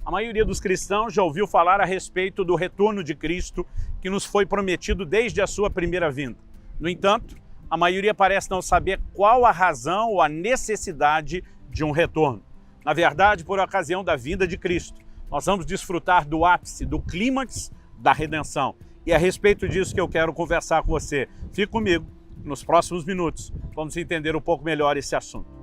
A maioria dos cristãos já ouviu falar a respeito do retorno de Cristo que nos foi prometido desde a sua primeira vinda. No entanto, a maioria parece não saber qual a razão ou a necessidade de um retorno. Na verdade, por ocasião da vinda de Cristo, nós vamos desfrutar do ápice, do clímax da redenção. E é a respeito disso que eu quero conversar com você. Fique comigo, nos próximos minutos vamos entender um pouco melhor esse assunto.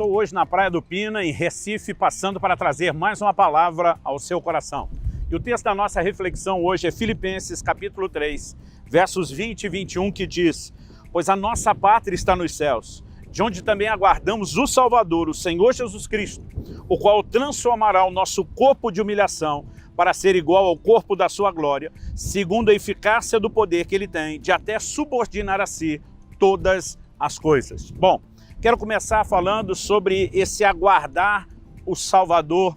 Estou hoje na Praia do Pina, em Recife, passando para trazer mais uma palavra ao seu coração. E o texto da nossa reflexão hoje é Filipenses capítulo 3, versos 20 e 21, que diz: pois a nossa pátria está nos céus, de onde também aguardamos o Salvador, o Senhor Jesus Cristo, o qual transformará o nosso corpo de humilhação para ser igual ao corpo da sua glória, segundo a eficácia do poder que ele tem de até subordinar a si todas as coisas. Bom, quero começar falando sobre esse aguardar o Salvador,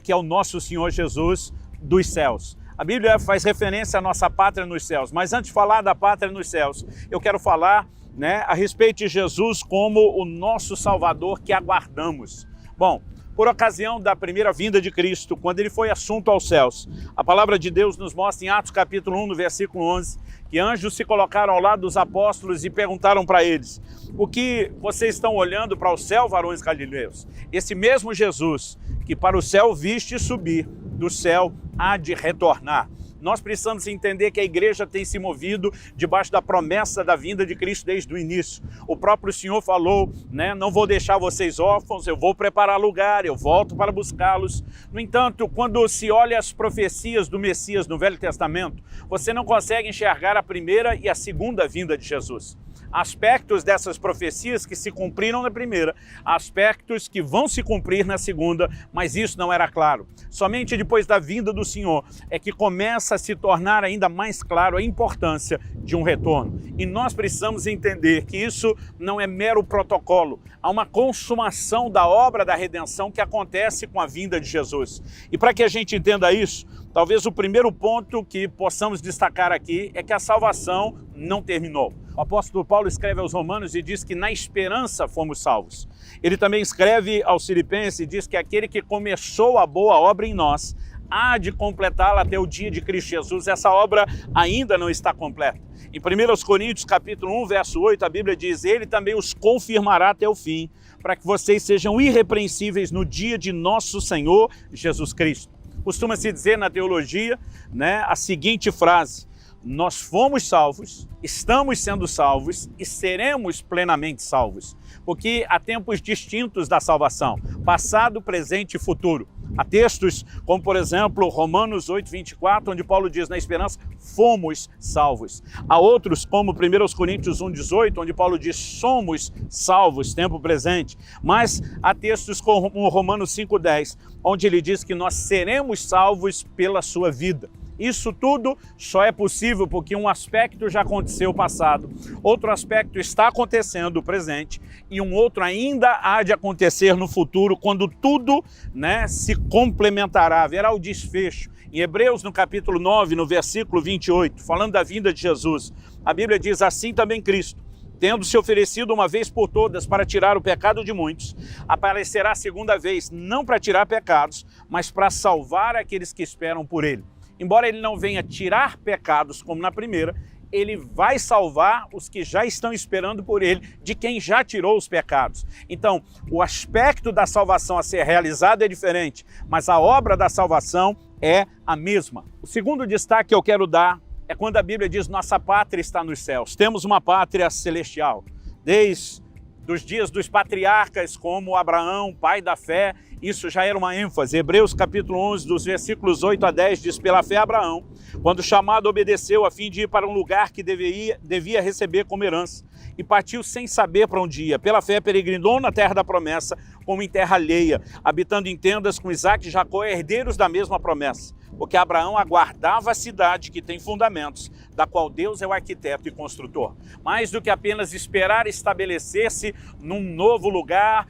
que é o nosso Senhor Jesus dos céus. A Bíblia faz referência à nossa pátria nos céus, mas antes de falar da pátria nos céus, eu quero falar a respeito de Jesus como o nosso Salvador que aguardamos. Bom, por ocasião da primeira vinda de Cristo, quando ele foi assunto aos céus, a palavra de Deus nos mostra em Atos capítulo 1, no versículo 11, que anjos se colocaram ao lado dos apóstolos e perguntaram para eles: o que vocês estão olhando para o céu, varões galileus? Esse mesmo Jesus que para o céu viste subir, do céu há de retornar. Nós precisamos entender que a igreja tem se movido debaixo da promessa da vinda de Cristo desde o início. O próprio Senhor falou, não vou deixar vocês órfãos, eu vou preparar lugar, eu volto para buscá-los. No entanto, quando se olha as profecias do Messias no Velho Testamento, você não consegue enxergar a primeira e a segunda vinda de Jesus. Aspectos dessas profecias que se cumpriram na primeira, aspectos que vão se cumprir na segunda, mas isso não era claro. Somente depois da vinda do Senhor é que começa a se tornar ainda mais claro a importância de um retorno. E nós precisamos entender que isso não é mero protocolo. Há uma consumação da obra da redenção que acontece com a vinda de Jesus. E para que a gente entenda isso, talvez o primeiro ponto que possamos destacar aqui é que a salvação não terminou. O apóstolo Paulo escreve aos Romanos e diz que na esperança fomos salvos. Ele também escreve aos Filipenses e diz que aquele que começou a boa obra em nós há de completá-la até o dia de Cristo Jesus. Essa obra ainda não está completa. Em 1 Coríntios capítulo 1, verso 8, a Bíblia diz: ele também os confirmará até o fim, para que vocês sejam irrepreensíveis no dia de nosso Senhor Jesus Cristo. Costuma-se dizer na teologia, a seguinte frase: nós fomos salvos, estamos sendo salvos e seremos plenamente salvos. Porque há tempos distintos da salvação, passado, presente e futuro. Há textos como, por exemplo, Romanos 8, 24, onde Paulo diz: na esperança fomos salvos. Há outros como 1 Coríntios 1, 18, onde Paulo diz: somos salvos, tempo presente. Mas há textos como Romanos 5, 10, onde ele diz que nós seremos salvos pela sua vida. Isso tudo só é possível porque um aspecto já aconteceu passado, outro aspecto está acontecendo no presente e um outro ainda há de acontecer no futuro, quando tudo se complementará, haverá o desfecho. Em Hebreus, no capítulo 9, no versículo 28, falando da vinda de Jesus, a Bíblia diz: assim também Cristo, tendo se oferecido uma vez por todas para tirar o pecado de muitos, aparecerá a segunda vez, não para tirar pecados, mas para salvar aqueles que esperam por ele. Embora ele não venha tirar pecados como na primeira, ele vai salvar os que já estão esperando por ele, de quem já tirou os pecados. Então, o aspecto da salvação a ser realizado é diferente, mas a obra da salvação é a mesma. O segundo destaque que eu quero dar é quando a Bíblia diz: nossa pátria está nos céus. Temos uma pátria celestial. Desde os dias dos patriarcas como Abraão, pai da fé, isso já era uma ênfase. Hebreus capítulo 11, dos versículos 8 a 10, diz: pela fé Abraão, quando chamado, obedeceu a fim de ir para um lugar que devia receber como herança, e partiu sem saber para onde ia. Pela fé peregrinou na terra da promessa, como em terra alheia, habitando em tendas com Isaque e Jacó, herdeiros da mesma promessa. Porque Abraão aguardava a cidade que tem fundamentos, da qual Deus é o arquiteto e construtor. Mais do que apenas esperar estabelecer-se num novo lugar,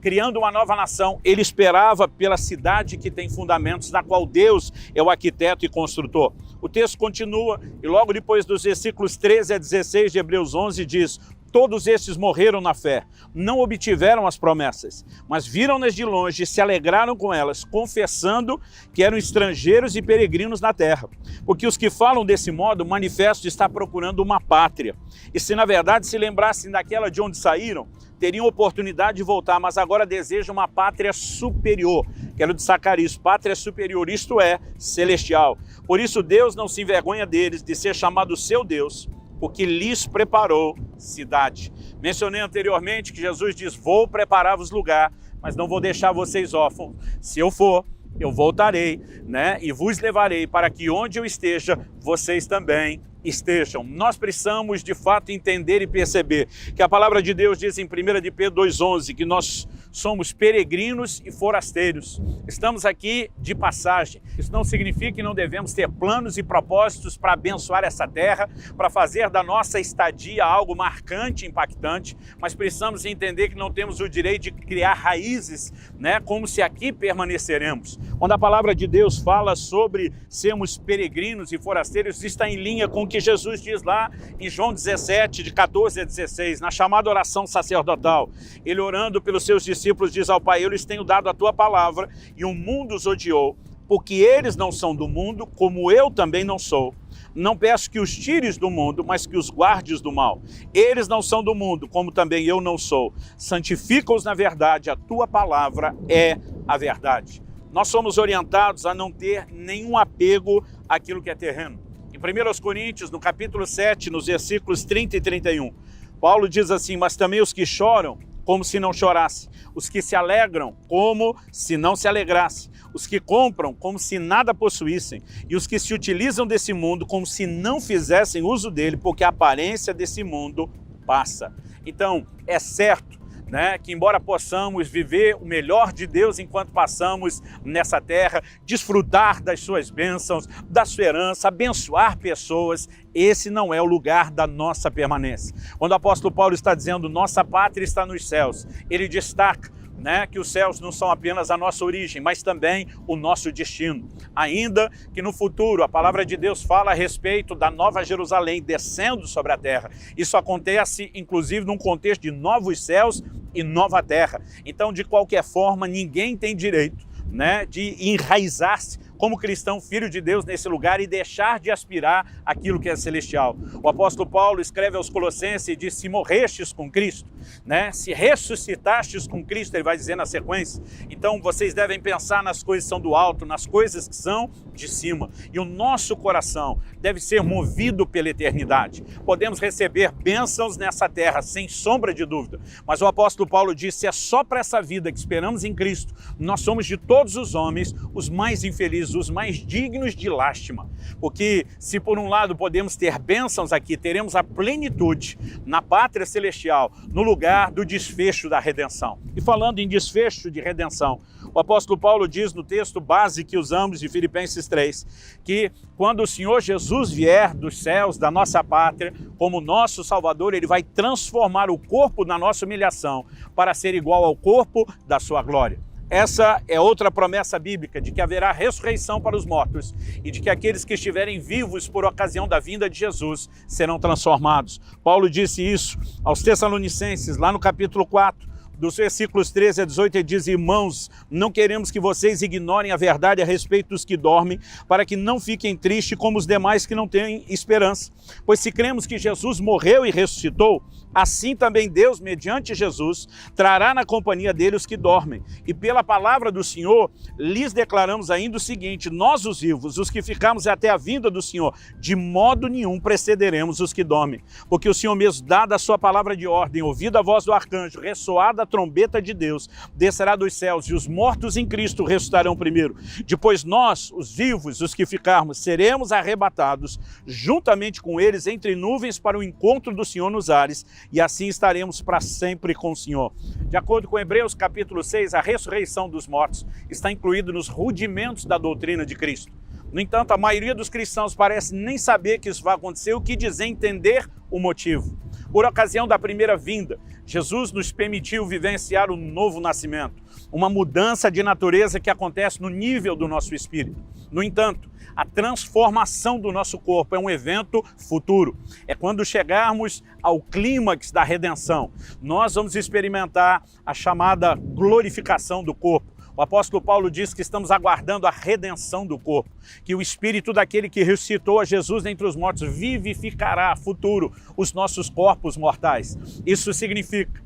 criando uma nova nação, ele esperava pela cidade que tem fundamentos, da qual Deus é o arquiteto e construtor. O texto continua e logo depois dos versículos 13 a 16 de Hebreus 11 diz: todos estes morreram na fé, não obtiveram as promessas, mas viram-nas de longe e se alegraram com elas, confessando que eram estrangeiros e peregrinos na terra. Porque os que falam desse modo, o manifesto está procurando uma pátria. E se na verdade se lembrassem daquela de onde saíram, teriam oportunidade de voltar, mas agora desejam uma pátria superior. Quero destacar isso, pátria superior, isto é, celestial. Por isso Deus não se envergonha deles, de ser chamado seu Deus, porque lhes preparou cidade. Mencionei anteriormente que Jesus diz: vou preparar-vos lugar, mas não vou deixar vocês órfãos. Se eu for, eu voltarei, né? E vos levarei para que onde eu esteja, vocês também estejam. Nós precisamos de fato entender e perceber que a palavra de Deus diz em 1 de Pedro 2,11 que nós somos peregrinos e forasteiros. Estamos aqui de passagem. Isso não significa que não devemos ter planos e propósitos para abençoar essa terra, para fazer da nossa estadia algo marcante, impactante, mas precisamos entender que não temos o direito de criar raízes, né, como se aqui permaneceremos. Quando a palavra de Deus fala sobre sermos peregrinos e forasteiros, está em linha com o que Jesus diz lá em João 17, de 14 a 16, na chamada oração sacerdotal. Ele orando pelos seus discípulos diz ao Pai: eu lhes tenho dado a tua palavra e o mundo os odiou, porque eles não são do mundo, como eu também não sou. Não peço que os tires do mundo, mas que os guardes do mal. Eles não são do mundo, como também eu não sou. Santifica-os na verdade, a tua palavra é a verdade. Nós somos orientados a não ter nenhum apego àquilo que é terreno. Em 1 Coríntios, no capítulo 7, nos versículos 30 e 31, Paulo diz assim: mas também os que choram, como se não chorasse, os que se alegram, como se não se alegrasse, os que compram, como se nada possuíssem, e os que se utilizam desse mundo, como se não fizessem uso dele, porque a aparência desse mundo passa. Então, é certo, né, que embora possamos viver o melhor de Deus enquanto passamos nessa terra, desfrutar das suas bênçãos, da sua herança, abençoar pessoas, esse não é o lugar da nossa permanência. Quando o apóstolo Paulo está dizendo nossa pátria está nos céus, ele destaca, né, que os céus não são apenas a nossa origem, mas também o nosso destino. Ainda que no futuro a palavra de Deus fala a respeito da Nova Jerusalém descendo sobre a terra. Isso acontece inclusive num contexto de novos céus e nova terra. Então, de qualquer forma, ninguém tem direito, né, de enraizar-se como cristão, filho de Deus, nesse lugar e deixar de aspirar aquilo que é celestial. O apóstolo Paulo escreve aos Colossenses e diz: se morrestes com Cristo, né, se ressuscitastes com Cristo, ele vai dizer na sequência, então vocês devem pensar nas coisas que são do alto, nas coisas que são de cima. E o nosso coração deve ser movido pela eternidade. Podemos receber bênçãos nessa terra, sem sombra de dúvida, mas o apóstolo Paulo disse: é só para essa vida que esperamos em Cristo, nós somos de todos os homens os mais infelizes, os mais dignos de lástima. Porque se por um lado podemos ter bênçãos aqui, teremos a plenitude na pátria celestial, no lugar do desfecho da redenção. E falando em desfecho de redenção, o apóstolo Paulo diz no texto base que usamos de Filipenses 3, que quando o Senhor Jesus vier dos céus, da nossa pátria, como nosso Salvador, ele vai transformar o corpo da nossa humilhação para ser igual ao corpo da sua glória. Essa é outra promessa bíblica, de que haverá ressurreição para os mortos e de que aqueles que estiverem vivos por ocasião da vinda de Jesus serão transformados. Paulo disse isso aos Tessalonicenses, lá no capítulo 4, dos versículos 13 a 18, ele diz: irmãos, não queremos que vocês ignorem a verdade a respeito dos que dormem, para que não fiquem tristes como os demais que não têm esperança. Pois se cremos que Jesus morreu e ressuscitou, assim também Deus, mediante Jesus, trará na companhia dele os que dormem. E pela palavra do Senhor, lhes declaramos ainda o seguinte: nós os vivos, os que ficamos até a vinda do Senhor, de modo nenhum precederemos os que dormem. Porque o Senhor mesmo, dada a sua palavra de ordem, ouvida a voz do arcanjo, ressoada a trombeta de Deus, descerá dos céus, e os mortos em Cristo ressuscitarão primeiro. Depois nós, os vivos, os que ficarmos, seremos arrebatados juntamente com eles entre nuvens para o encontro do Senhor nos ares, e assim estaremos para sempre com o Senhor. De acordo com Hebreus capítulo 6, a ressurreição dos mortos está incluída nos rudimentos da doutrina de Cristo. No entanto, a maioria dos cristãos parece nem saber que isso vai acontecer, o que dizer entender o motivo. Por ocasião da primeira vinda, Jesus nos permitiu vivenciar o novo nascimento, uma mudança de natureza que acontece no nível do nosso espírito. No entanto, A transformação do nosso corpo é um evento futuro. É quando chegarmos ao clímax da redenção, nós vamos experimentar a chamada glorificação do corpo. O apóstolo Paulo diz que estamos aguardando a redenção do corpo, que o espírito daquele que ressuscitou a Jesus dentre os mortos vivificará futuro os nossos corpos mortais. Isso significa,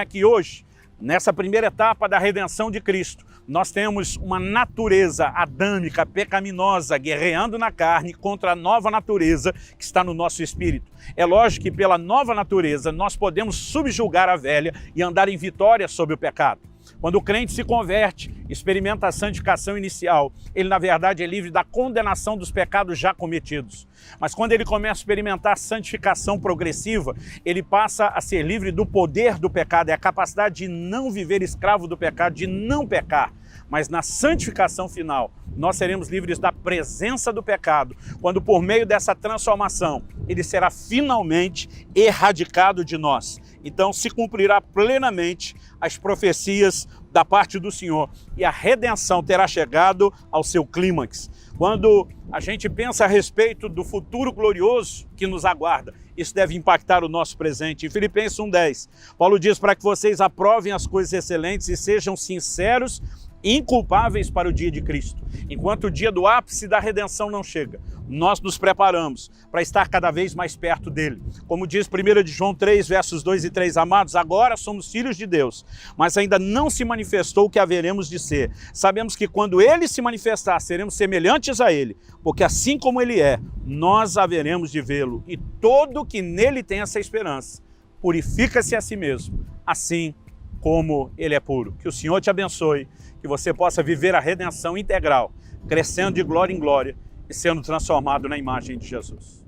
que hoje, nessa primeira etapa da redenção de Cristo, nós temos uma natureza adâmica, pecaminosa, guerreando na carne contra a nova natureza que está no nosso espírito. É lógico que pela nova natureza nós podemos subjugar a velha e andar em vitória sobre o pecado. Quando o crente se converte, experimenta a santificação inicial, ele na verdade é livre da condenação dos pecados já cometidos. Mas quando ele começa a experimentar a santificação progressiva, ele passa a ser livre do poder do pecado, é a capacidade de não viver escravo do pecado, de não pecar. Mas na santificação final, nós seremos livres da presença do pecado, quando por meio dessa transformação, ele será finalmente erradicado de nós. Então se cumprirá plenamente as profecias da parte do Senhor e a redenção terá chegado ao seu clímax. Quando a gente pensa a respeito do futuro glorioso que nos aguarda, isso deve impactar o nosso presente. Em Filipenses 1:10, Paulo diz para que vocês aprovem as coisas excelentes e sejam sinceros, inculpáveis para o dia de Cristo. Enquanto o dia do ápice da redenção não chega, nós nos preparamos para estar cada vez mais perto dele. Como diz 1 João 3, versos 2 e 3, amados, agora somos filhos de Deus, mas ainda não se manifestou o que haveremos de ser. Sabemos que quando ele se manifestar, seremos semelhantes a ele, porque assim como ele é, nós haveremos de vê-lo. E todo que nele tem essa esperança, purifica-se a si mesmo, assim como ele é puro. Que o Senhor te abençoe, que você possa viver a redenção integral, crescendo de glória em glória e sendo transformado na imagem de Jesus.